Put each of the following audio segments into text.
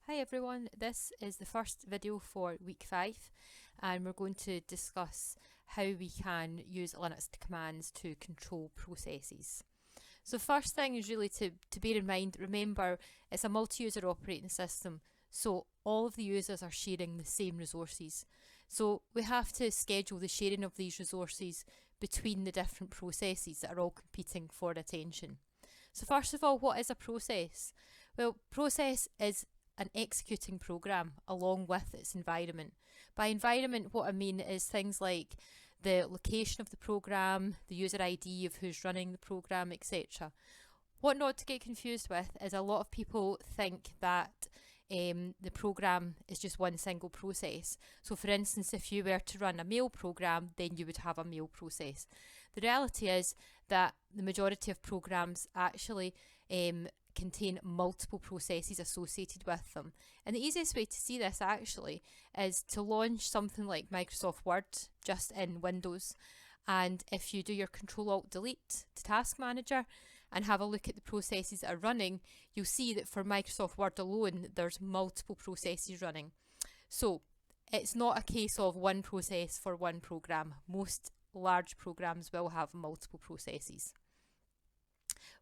Hi everyone, this is the first video for week 5 and we're going to discuss how we can use Linux commands to control processes. So first thing is really to bear in mind, remember it's a multi-user operating system, so all of the users are sharing the same resources. So we have to schedule the sharing of these resources between the different processes that are all competing for attention. So first of all, what is a process? Well, process is an executing program along with its environment. By environment, what I mean is things like the location of the program, the user ID of who's running the program, etc. What not to get confused with is a lot of people think that the program is just one single process. So for instance, if you were to run a mail program, then you would have a mail process. The reality is that the majority of programs actually contain multiple processes associated with them. And the easiest way to see this actually is to launch something like Microsoft Word just in Windows. And if you do your Control-Alt-Delete to Task Manager and have a look at the processes that are running, you'll see that for Microsoft Word alone, there's multiple processes running. So it's not a case of one process for one program. Most large programs will have multiple processes.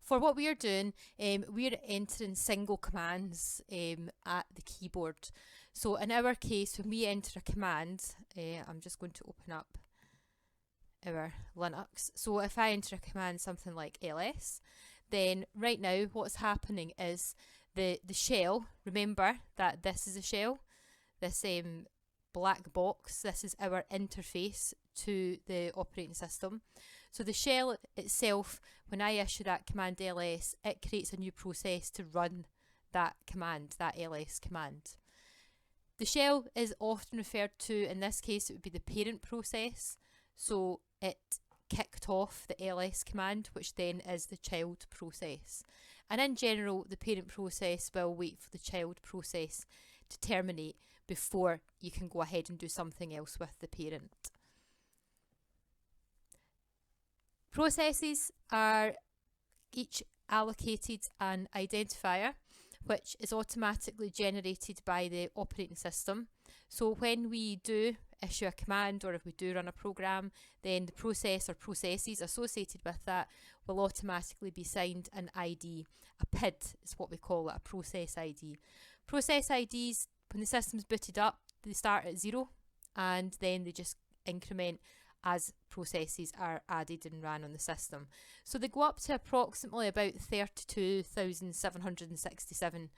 For what we are doing, we are entering single commands at the keyboard. So in our case, when we enter a command, I'm just going to open up our Linux. So if I enter a command something like ls, then right now what's happening is the shell, remember that this is a shell, this black box, this is our interface to the operating system. So the shell itself, when I issue that command ls, it creates a new process to run that command, that ls command. The shell is often referred to, in this case it would be the parent process, so it kicked off the ls command, which then is the child process. And in general, the parent process will wait for the child process to terminate before you can go ahead and do something else with the parent. Processes are each allocated an identifier which is automatically generated by the operating system. So when we do issue a command, or if we do run a program, then the process or processes associated with that will automatically be signed an ID. A PID is what we call it, a process ID. Process IDs, when the system's booted up, they start at 0 and then they just increment as processes are added and ran on the system. So they go up to approximately about 32,767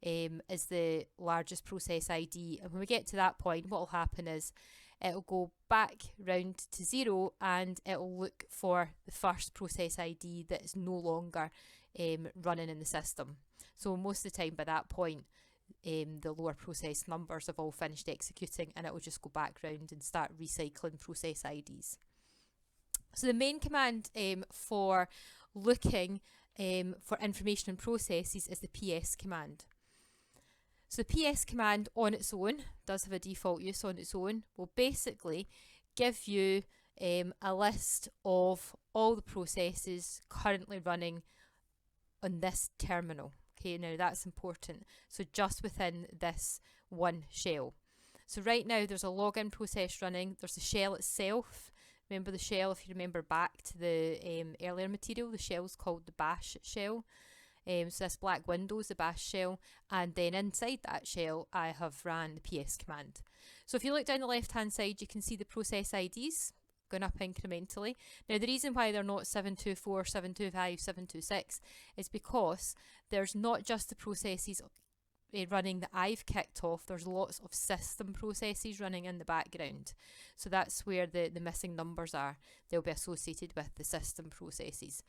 is the largest process ID. And when we get to that point, what will happen is it'll go back round to 0 and it'll look for the first process ID that is no longer running in the system. So most of the time by that point, the lower process numbers have all finished executing and it will just go back round and start recycling process IDs. So the main command for looking for information in processes is the ps command. So the ps command on its own does have a default use on its own, will basically give you a list of all the processes currently running on this terminal. Okay, now that's important. So just within this one shell. So right now there's a login process running. There's the shell itself. Remember the shell, if you remember back to the earlier material, the shell is called the bash shell. So this black window is the bash shell. And then inside that shell, I have ran the ps command. So if you look down the left hand side, you can see the process IDs going up incrementally. Now the reason why they're not 724, 725, 726 is because there's not just the processes running that I've kicked off, there's lots of system processes running in the background. So that's where the missing numbers are. They'll be associated with the system processes.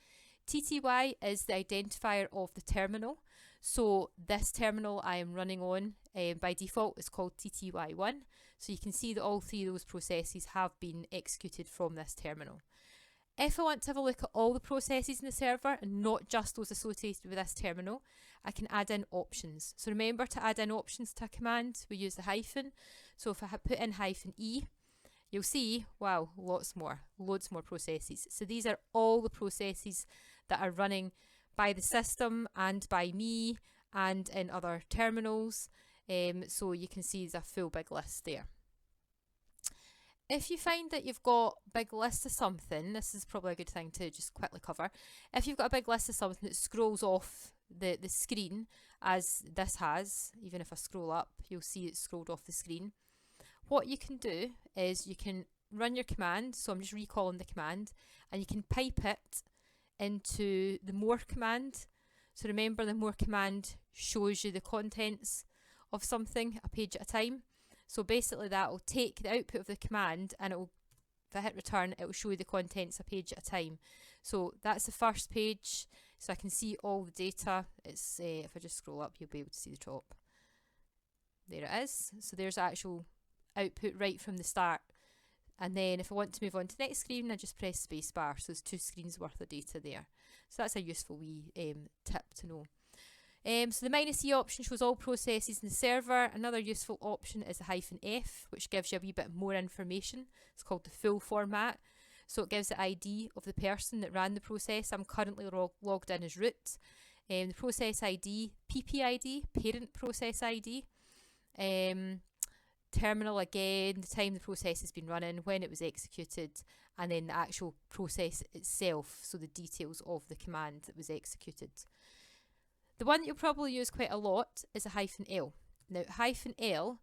TTY is the identifier of the terminal. So this terminal I am running on by default is called TTY1. So you can see that all three of those processes have been executed from this terminal. If I want to have a look at all the processes in the server and not just those associated with this terminal, I can add in options. So remember, to add in options to a command, we use the hyphen. So if I put in -e, you'll see, wow, loads more processes. So these are all the processes that are running by the system and by me and in other terminals. So you can see there's a full big list there. If you find that you've got a big list of something, this is probably a good thing to just quickly cover. If you've got a big list of something that scrolls off the screen, as this has, even if I scroll up, you'll see it's scrolled off the screen. What you can do is you can run your command, so I'm just recalling the command, and you can pipe it into the more command. So remember, the more command shows you the contents of something a page at a time. So basically that will take the output of the command, and it will, if I hit return, it will show you the contents a page at a time. So that's the first page, so I can see all the data. It's if I just scroll up, you'll be able to see the top. There it is. So there's actual output right from the start. And then if I want to move on to the next screen, I just press spacebar. So there's 2 screens worth of data there. So that's a useful wee tip to know. So the -E option shows all processes in the server. Another useful option is the -F, which gives you a wee bit more information. It's called the full format. So it gives the ID of the person that ran the process. I'm currently logged in as root. The process ID, PPID, parent process ID. Terminal again, the time the process has been running, when it was executed, and then the actual process itself, so the details of the command that was executed. The one that you'll probably use quite a lot is a -L. Now, -L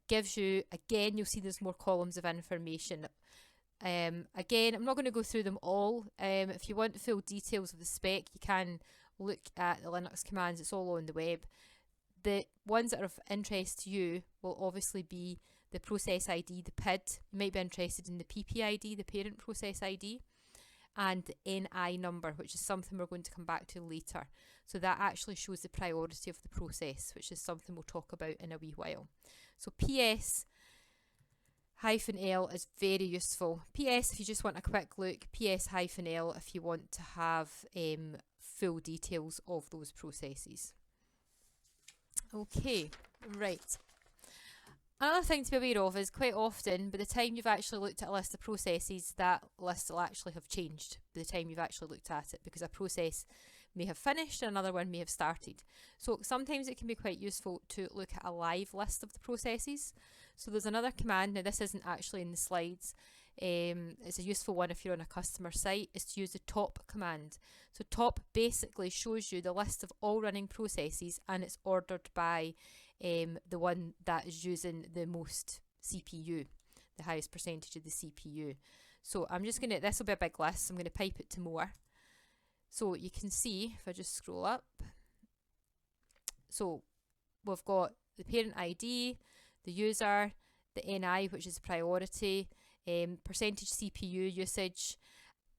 gives you, again, you'll see there's more columns of information. Again, I'm not going to go through them all. If you want full details of the spec, you can look at the Linux commands. It's all on the web. The ones that are of interest to you will obviously be the process ID, the PID. You might be interested in the PPID, the parent process ID, and the NI number, which is something we're going to come back to later. So that actually shows the priority of the process, which is something we'll talk about in a wee while. So PS-L is very useful. PS if you just want a quick look, PS-L if you want to have full details of those processes. Okay, right. Another thing to be aware of is quite often, by the time you've actually looked at a list of processes, that list will actually have changed by the time you've actually looked at it, because a process may have finished and another one may have started. So sometimes it can be quite useful to look at a live list of the processes. So there's another command, now this isn't actually in the slides, it's a useful one if you're on a customer site, is to use the top command. So top basically shows you the list of all running processes, and it's ordered by the one that is using the most CPU, the highest percentage of the CPU. So I'm just going to, this will be a big list, so I'm going to pipe it to more. So you can see, if I just scroll up, so we've got the parent ID, the user, the NI, which is priority, percentage CPU usage,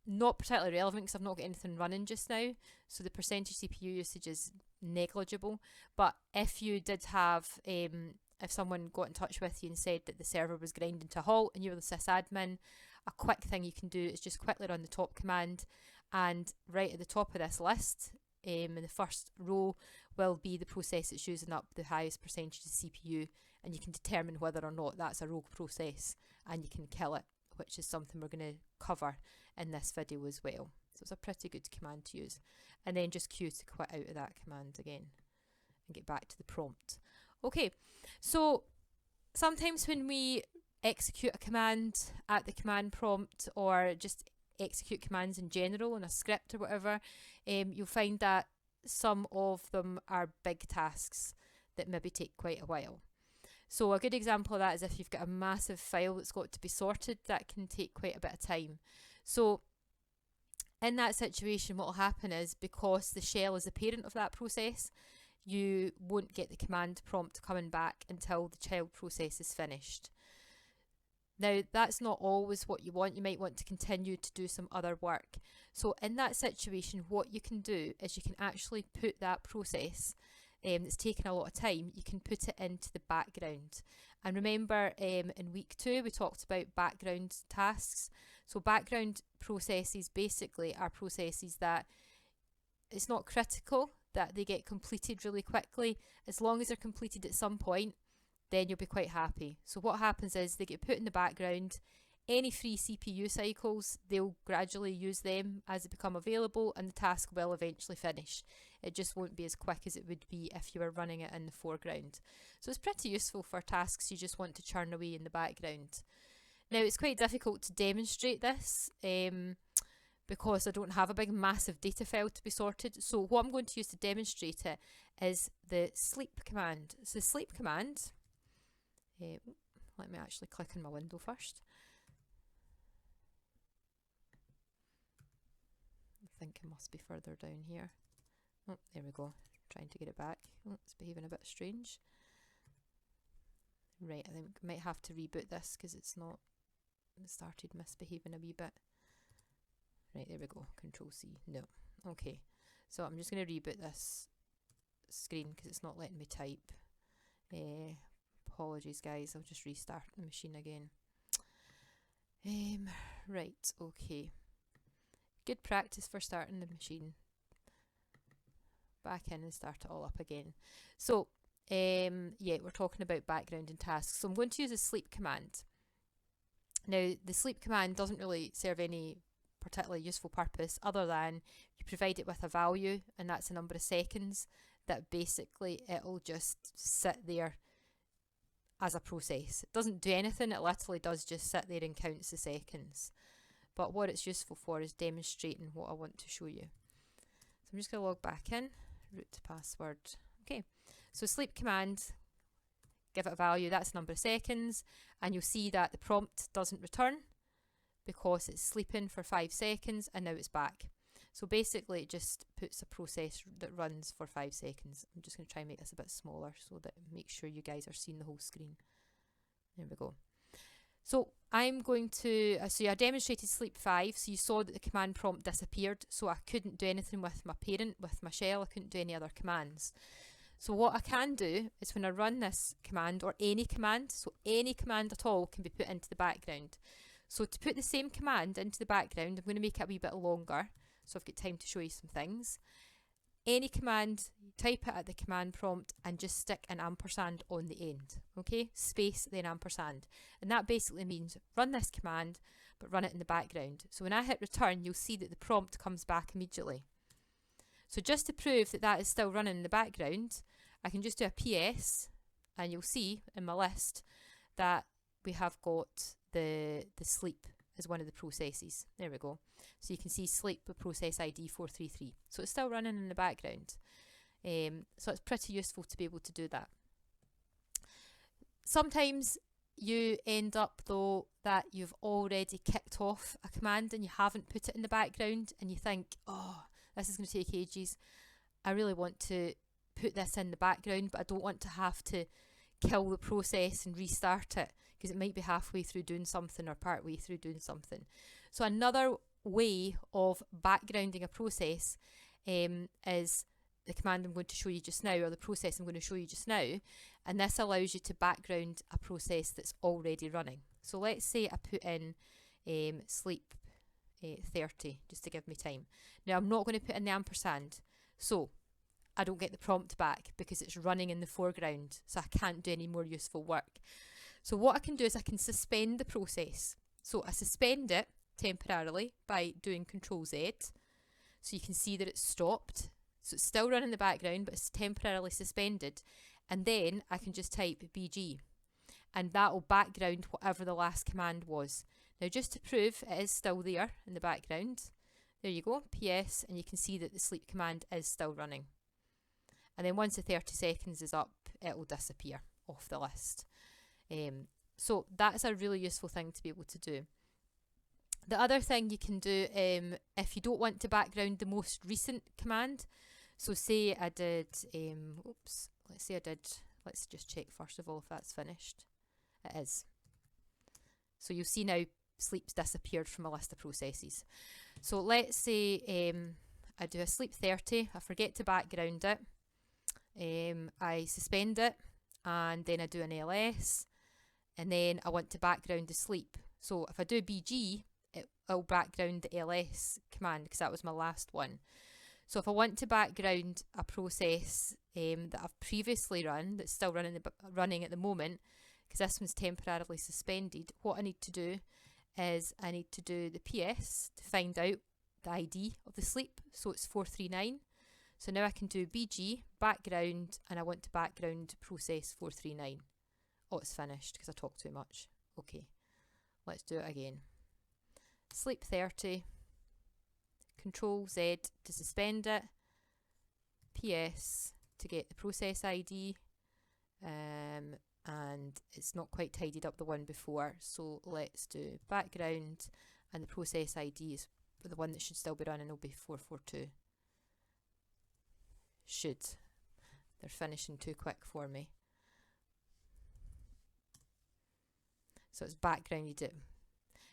not particularly relevant because I've not got anything running just now, so the percentage CPU usage is negligible. But if you did have, if someone got in touch with you and said that the server was grinding to a halt and you were the sysadmin, a quick thing you can do is just quickly run the top command, and right at the top of this list, in the first row, will be the process that's using up the highest percentage of CPU, and you can determine whether or not that's a rogue process, and you can kill it, which is something we're going to cover in this video as well. So it's a pretty good command to use. And then just Q to quit out of that command again and get back to the prompt. Okay, so sometimes when we execute a command at the command prompt, or just execute commands in general in a script or whatever, you'll find that some of them are big tasks that maybe take quite a while. So a good example of that is if you've got a massive file that's got to be sorted, that can take quite a bit of time. So in that situation, what will happen is, because the shell is the parent of that process, you won't get the command prompt coming back until the child process is finished. Now, that's not always what you want. You might want to continue to do some other work. So in that situation, what you can do is you can actually put that process that's taken a lot of time, you can put it into the background. And remember, in week 2, we talked about background tasks. So background processes basically are processes that it's not critical that they get completed really quickly. As long as they're completed at some point, then you'll be quite happy. So what happens is they get put in the background. Any free CPU cycles, they'll gradually use them as they become available, and the task will eventually finish. It just won't be as quick as it would be if you were running it in the foreground. So it's pretty useful for tasks you just want to churn away in the background. Now it's quite difficult to demonstrate this because I don't have a big massive data file to be sorted. So what I'm going to use to demonstrate it is the sleep command. So the sleep command, let me actually click on my window first. I think it must be further down here. Oh, there we go. Trying to get it back. Oh, it's behaving a bit strange. Right, I think I might have to reboot this because it started misbehaving a wee bit. Right, there we go. Control C. No. Okay. So I'm just going to reboot this screen because it's not letting me type. Apologies, guys. I'll just restart the machine again. Right. Okay. Good practice for starting the machine. Back in and start it all up again. So, yeah, we're talking about background and tasks. So I'm going to use a sleep command. Now, the sleep command doesn't really serve any particularly useful purpose other than you provide it with a value, and that's a number of seconds that basically it'll just sit there as a process. It doesn't do anything, it literally does just sit there and counts the seconds. But what it's useful for is demonstrating what I want to show you. So I'm just going to log back in, root password. Okay, so sleep command, give it a value, that's a number of seconds, and you'll see that the prompt doesn't return because it's sleeping for 5 seconds and now it's back. So basically it just puts a process that runs for 5 seconds. I'm just going to try and make this a bit smaller so that make sure you guys are seeing the whole screen. There we go. So I'm going to, so I demonstrated sleep 5, so you saw that the command prompt disappeared, so I couldn't do anything with my parent, with my shell, I couldn't do any other commands. So what I can do is when I run this command, or any command, so any command at all can be put into the background. So to put the same command into the background, I'm going to make it a wee bit longer, so I've got time to show you some things. Any command, type it at the command prompt and just stick an ampersand on the end, okay? Space, then ampersand. And that basically means run this command, but run it in the background. So when I hit return, you'll see that the prompt comes back immediately. So just to prove that that is still running in the background, I can just do a PS, and you'll see in my list that we have got the sleep as one of the processes. There we go. So you can see sleep with process ID 433. So it's still running in the background. So it's pretty useful to be able to do that. Sometimes you end up though that you've already kicked off a command and you haven't put it in the background and you think, oh, this is going to take ages. I really want to put this in the background, but I don't want to have to kill the process and restart it because it might be halfway through doing something or part way through doing something. So another way of backgrounding a process is the command I'm going to show you just now, or the process I'm going to show you just now, and this allows you to background a process that's already running. So let's say I put in sleep 30 just to give me time. Now I'm not going to put in the ampersand, so I don't get the prompt back because it's running in the foreground, so I can't do any more useful work. So what I can do is I can suspend the process. So I suspend it temporarily by doing Control Z, so you can see that it's stopped. So it's still running in the background, but it's temporarily suspended. And then I can just type BG, and that will background whatever the last command was. Now just to prove it is still there in the background, there you go, PS, and you can see that the sleep command is still running. And then once the 30 seconds is up, it will disappear off the list. So that's a really useful thing to be able to do. The other thing you can do if you don't want to background the most recent command, so say I did, let's just check first of all if that's finished. It is. So you'll see now sleep's disappeared from a list of processes. So let's say I do a sleep 30, I forget to background it, I suspend it, and then I do an LS, and then I want to background the sleep. So if I do BG, it'll background the LS command because that was my last one. So if I want to background a process that I've previously run, that's still running at the moment, because this one's temporarily suspended, what I need to do is I need to do the PS to find out the ID of the sleep. So it's 439. So now I can do BG, background, and I want to background process 439. Oh, it's finished because I talked too much. Okay, let's do it again. Sleep 30, Control Z to suspend it, PS to get the process ID, and it's not quite tidied up the one before, so let's do background, and the process ID is the one that should still be running, will be 442. Should. They're finishing too quick for me. So it's background you do.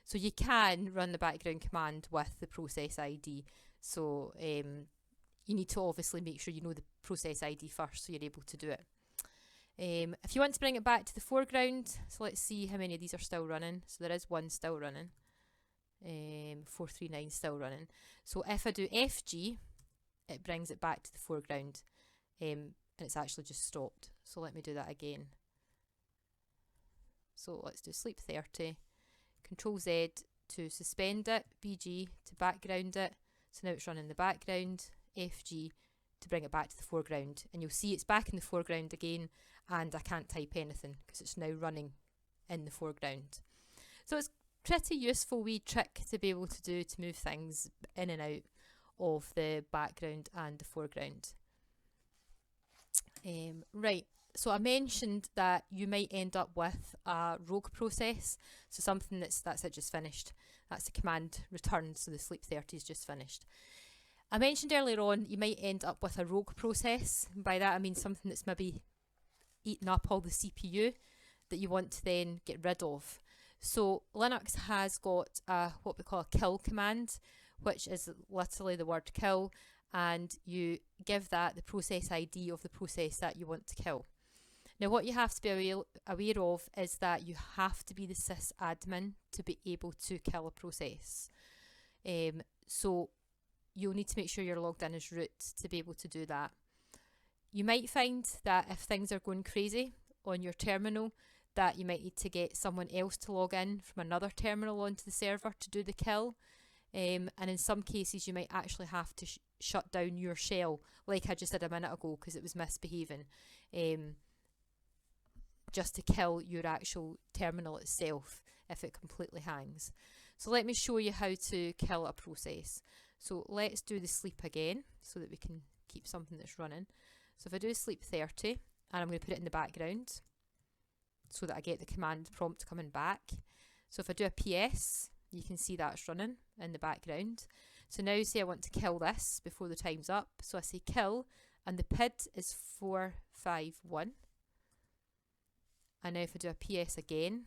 So you can run the background command with the process ID. So you need to obviously make sure you know the process ID first so you're able to do it. If you want to bring it back to the foreground, so let's see how many of these are still running. So there is one still running. 439 still running. So if I do FG, it brings it back to the foreground, and it's actually just stopped. So let me do that again. So let's do sleep 30, Control Z to suspend it, BG to background it. So now it's running the background, FG to bring it back to the foreground. And you'll see it's back in the foreground again, and I can't type anything because it's now running in the foreground. So it's pretty useful wee trick to be able to do to move things in and out of the background and the foreground. Right, so I mentioned that you might end up with a rogue process, so something that's it, just finished. That's the command returned, so the sleep 30 is just finished. I mentioned earlier on you might end up with a rogue process. By that I mean something that's maybe eaten up all the CPU that you want to then get rid of. So Linux has got what we call a kill command, which is literally the word kill, and you give that the process ID of the process that you want to kill. Now what you have to be aware of is that you have to be the sysadmin to be able to kill a process. So you'll need to make sure you're logged in as root to be able to do that. You might find that if things are going crazy on your terminal, that you might need to get someone else to log in from another terminal onto the server to do the kill. And in some cases you might actually have to shut down your shell, like I just did a minute ago because it was misbehaving, just to kill your actual terminal itself if it completely hangs. So let me show you how to kill a process. So let's do the sleep again so that we can keep something that's running. So if I do sleep 30, and I'm going to put it in the background so that I get the command prompt coming back. So if I do a PS, you can see that's running in the background. So now say I want to kill this before the time's up. So I say kill, and the PID is 451. And now if I do a PS again,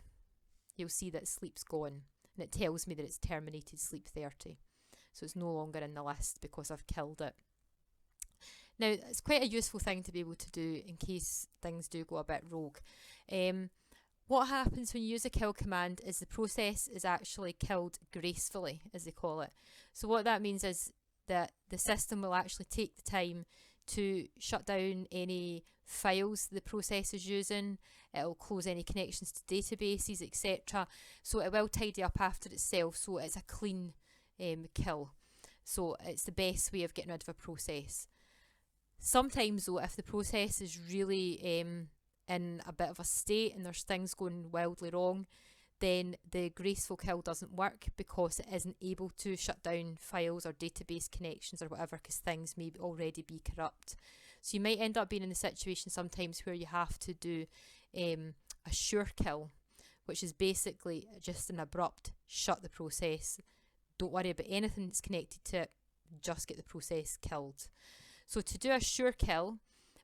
you'll see that sleep's gone, and it tells me that it's terminated sleep 30. So it's no longer in the list because I've killed it. Now it's quite a useful thing to be able to do in case things do go a bit rogue. What happens when you use a kill command is the process is actually killed gracefully, as they call it. So what that means is that the system will actually take the time to shut down any files the process is using. It'll close any connections to databases, etc. So it will tidy up after itself, so it's a clean kill. So it's the best way of getting rid of a process. Sometimes though, if the process is really in a bit of a state and there's things going wildly wrong, then the graceful kill doesn't work because it isn't able to shut down files or database connections or whatever, because things may already be corrupt. So you might end up being in the situation sometimes where you have to do a sure kill, which is basically just an abrupt shut the process. Don't worry about anything that's connected to it, just get the process killed. So to do a sure kill,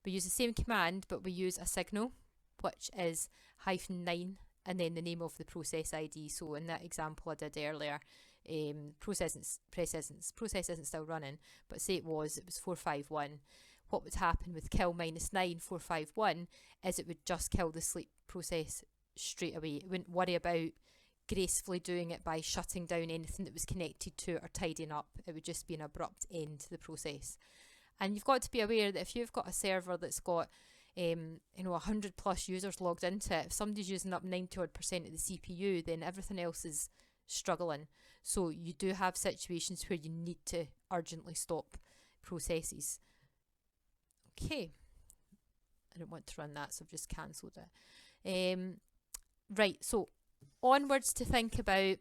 we use the same command, but we use a signal, which is -9 and then the name of the process ID. So in that example I did earlier, process isn't still running, but say it was 451. What would happen with kill -9 451 is it would just kill the sleep process straight away. It wouldn't worry about gracefully doing it by shutting down anything that was connected to it or tidying up. It would just be an abrupt end to the process. And you've got to be aware that if you've got a server that's got 100 plus users logged into it, if somebody's using up 90% of the CPU, then everything else is struggling. So you do have situations where you need to urgently stop processes. Okay, I don't want to run that, so I've just cancelled it. Right, so onwards to think about,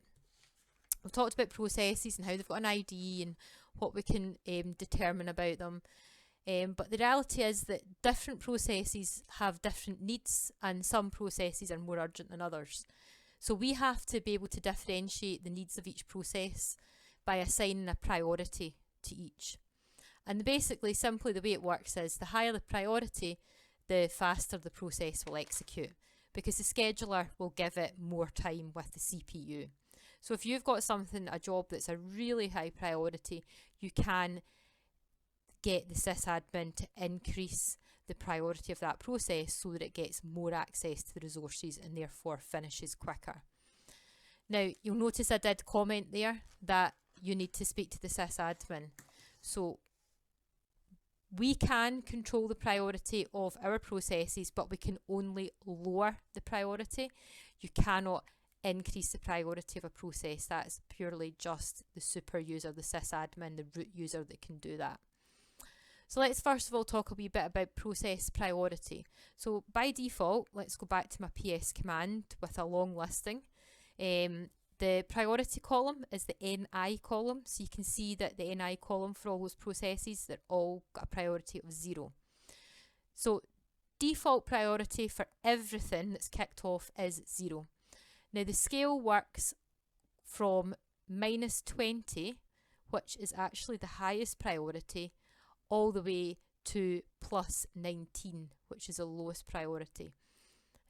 we've talked about processes and how they've got an ID and what we can determine about them. But the reality is that different processes have different needs, and some processes are more urgent than others. So we have to be able to differentiate the needs of each process by assigning a priority to each. And basically, simply the way it works is the higher the priority, the faster the process will execute, because the scheduler will give it more time with the CPU. So if you've got something, a job that's a really high priority, you can get the sysadmin to increase the priority of that process so that it gets more access to the resources and therefore finishes quicker. Now, you'll notice I did comment there that you need to speak to the sysadmin. So we can control the priority of our processes, but we can only lower the priority. You cannot increase the priority of a process. That's purely just the super user, the sysadmin, the root user that can do that. So let's first of all talk a wee bit about process priority. So by default, let's go back to my PS command with a long listing. The priority column is the NI column, so you can see that the NI column for all those processes, they're all got a priority of 0. So default priority for everything that's kicked off is 0. Now the scale works from -20, which is actually the highest priority, all the way to +19, which is the lowest priority.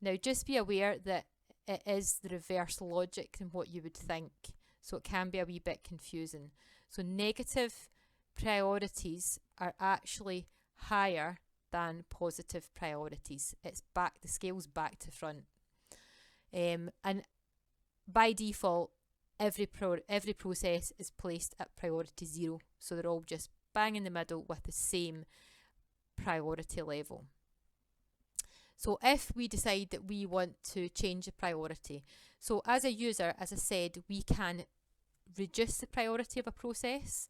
Now just be aware that it is the reverse logic than what you would think, so it can be a wee bit confusing. So negative priorities are actually higher than positive priorities. It's back, the scale's back to front. And by default, every process is placed at priority 0, so they're all just bang in the middle with the same priority level. So if we decide that we want to change the priority, so as a user, as I said, we can reduce the priority of a process,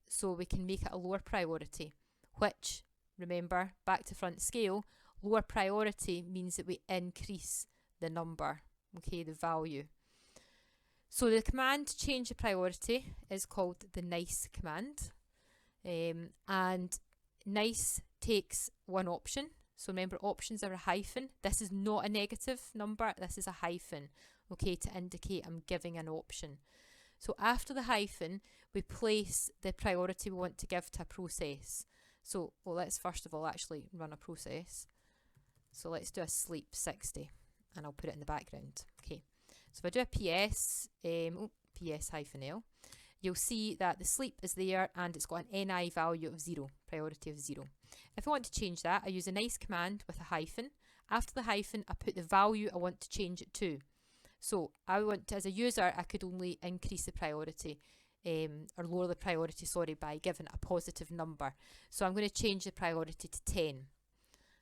so we can make it a lower priority, which, remember, back to front scale, lower priority means that we increase the number, okay, the value. So the command to change the priority is called the renice command, and renice takes one option. So remember, options are a hyphen. This is not a negative number, this is a hyphen, okay, to indicate I'm giving an option. So after the hyphen, we place the priority we want to give to a process. So, well, let's first of all actually run a process. So let's do a sleep 60, and I'll put it in the background. Okay, so if I do a PS, PS-L, you'll see that the sleep is there and it's got an NI value of 0, priority of 0. If I want to change that, I use a renice command with a hyphen. After the hyphen, I put the value I want to change it to. So I want to, as a user, I could only increase the priority, or lower the priority, sorry, by giving it a positive number. So I'm going to change the priority to 10,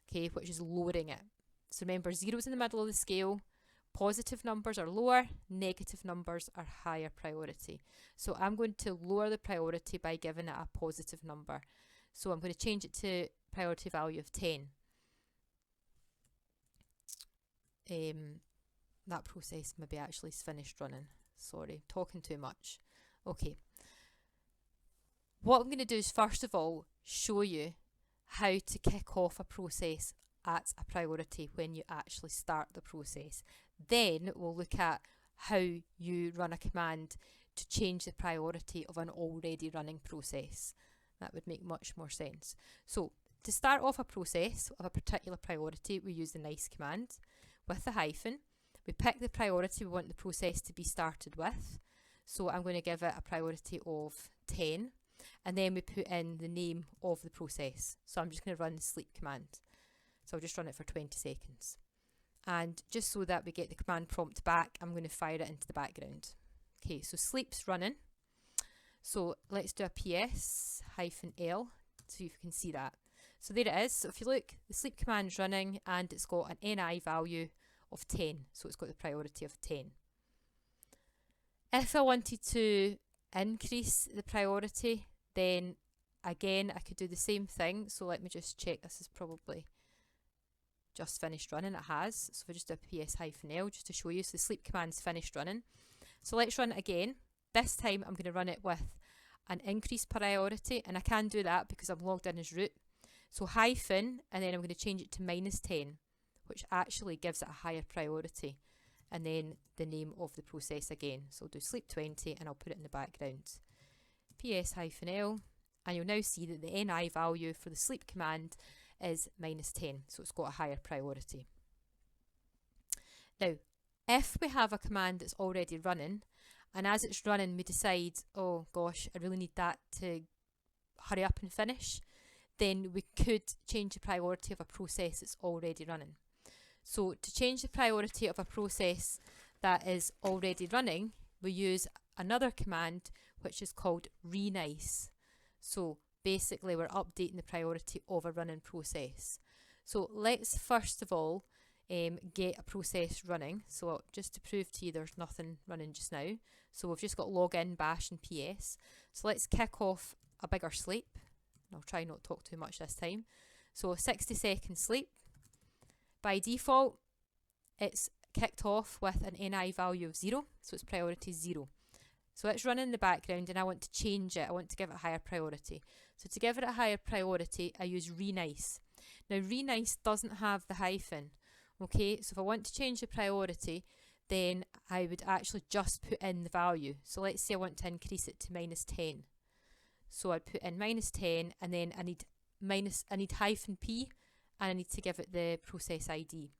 okay, which is lowering it. So remember, 0 is in the middle of the scale. Positive numbers are lower, negative numbers are higher priority. So I'm going to lower the priority by giving it a positive number. So I'm going to change it to priority value of 10. That process maybe actually is finished running. Sorry, talking too much. Okay. What I'm going to do is first of all show you how to kick off a process at a priority when you actually start the process. Then we'll look at how you run a command to change the priority of an already running process. That would make much more sense. So to start off a process of a particular priority, we use the renice command with the hyphen. We pick the priority we want the process to be started with. So I'm going to give it a priority of 10, and then we put in the name of the process. So I'm just going to run the sleep command. So I'll just run it for 20 seconds. And just so that we get the command prompt back, I'm going to fire it into the background. Okay, so sleep's running. So let's do a PS-L, so you can see that. So there it is. So if you look, the sleep command's running and it's got an NI value of 10. So it's got the priority of 10. If I wanted to increase the priority, then again, I could do the same thing. So let me just check. This is probably just finished running. It has. So if I just do a ps-l just to show you. So the sleep command's finished running. So let's run it again. This time I'm going to run it with an increased priority, and I can do that because I'm logged in as root. So hyphen, and then I'm going to change it to -10, which actually gives it a higher priority. And then the name of the process again. So I'll do sleep 20 and I'll put it in the background. ps-l, and you'll now see that the ni value for the sleep command is -10, so it's got a higher priority. Now, if we have a command that's already running, and as it's running we decide, oh gosh, I really need that to hurry up and finish, then we could change the priority of a process that's already running. So to change the priority of a process that is already running, we use another command which is called renice. So basically we're updating the priority of a running process. So let's first of all get a process running. So just to prove to you there's nothing running just now. So we've just got login, bash and ps. So let's kick off a bigger sleep. I'll try not to talk too much this time. So 60-second sleep. By default, it's kicked off with an ni value of 0, so its priority is 0. So it's running in the background and I want to change it. I want to give it a higher priority. So to give it a higher priority, I use renice. Now renice doesn't have the hyphen. Okay, so if I want to change the priority, then I would actually just put in the value. So let's say I want to increase it to -10. So I'd put in -10 and then I need -p, and I need to give it the process ID.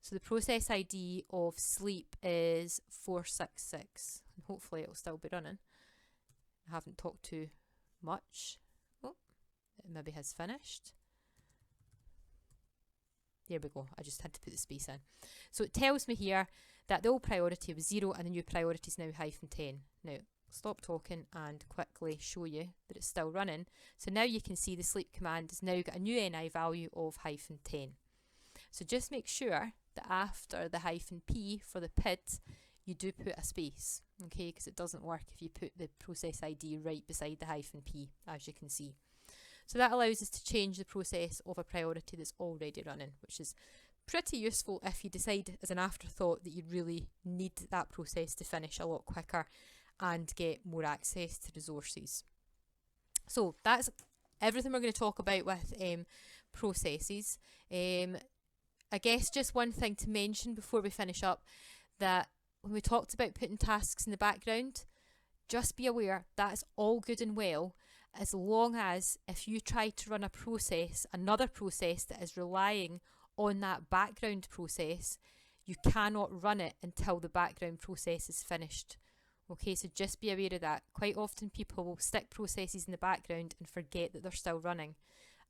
So the process ID of sleep is 466, and hopefully it'll still be running. I haven't talked too much. Oh, it maybe has finished. There we go, I just had to put the space in. So it tells me here that the old priority was 0 and the new priority is now -10. Now, stop talking and quickly show you that it's still running. So now you can see the sleep command has now got a new ni value of -10. So just make sure that after the -p for the PID, you do put a space, okay, because it doesn't work if you put the process ID right beside the -p, as you can see. So that allows us to change the process of a priority that's already running, which is pretty useful if you decide as an afterthought that you really need that process to finish a lot quicker and get more access to resources. So that's everything we're going to talk about with processes. I guess just one thing to mention before we finish up, that when we talked about putting tasks in the background, just be aware that's all good and well as long as if you try to run a process, another process that is relying on that background process, you cannot run it until the background process is finished. Okay, so just be aware of that. Quite often people will stick processes in the background and forget that they're still running,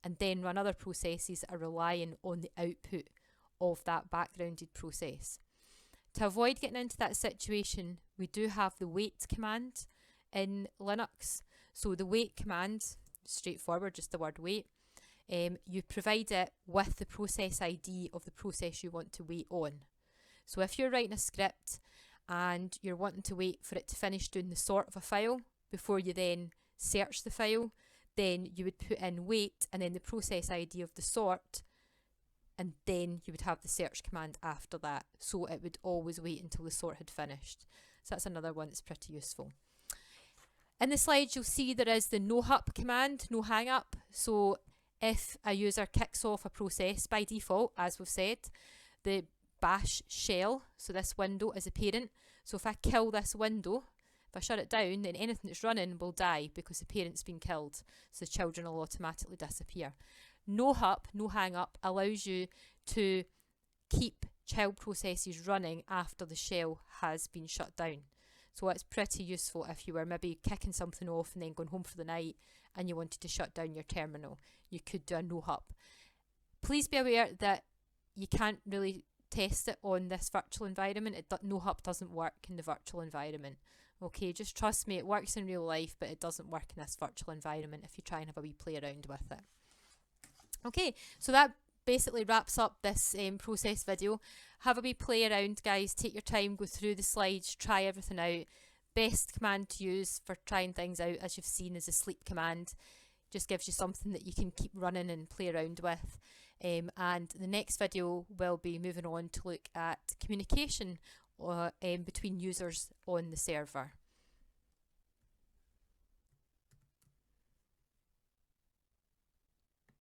and then run other processes that are relying on the output of that backgrounded process. To avoid getting into that situation, we do have the wait command in Linux. So the wait command, straightforward, just the word wait. You provide it with the process ID of the process you want to wait on. So if you're writing a script and you're wanting to wait for it to finish doing the sort of a file before you then search the file, then you would put in wait and then the process ID of the sort, and then you would have the search command after that. So it would always wait until the sort had finished. So that's another one that's pretty useful. In the slides you'll see there is the no hup command, no hang up. So if a user kicks off a process, by default, as we've said, the bash shell, so this window, is a parent. So if I kill this window, if I shut it down, then anything that's running will die because the parent's been killed. So the children will automatically disappear. No hup, no hang up, allows you to keep child processes running after the shell has been shut down. So it's pretty useful if you were maybe kicking something off and then going home for the night and you wanted to shut down your terminal. You could do a no hup. Please be aware that you can't really test it on this virtual environment. No hup doesn't work in the virtual environment. Okay, just trust me, it works in real life, but it doesn't work in this virtual environment if you try and have a wee play around with it. Okay, so that basically wraps up this process video. Have a wee play around, guys. Take your time, go through the slides, try everything out. Best command to use for trying things out, as you've seen, is the sleep command. just gives you something that you can keep running and play around with. And the next video will be moving on to look at communication between users on the server.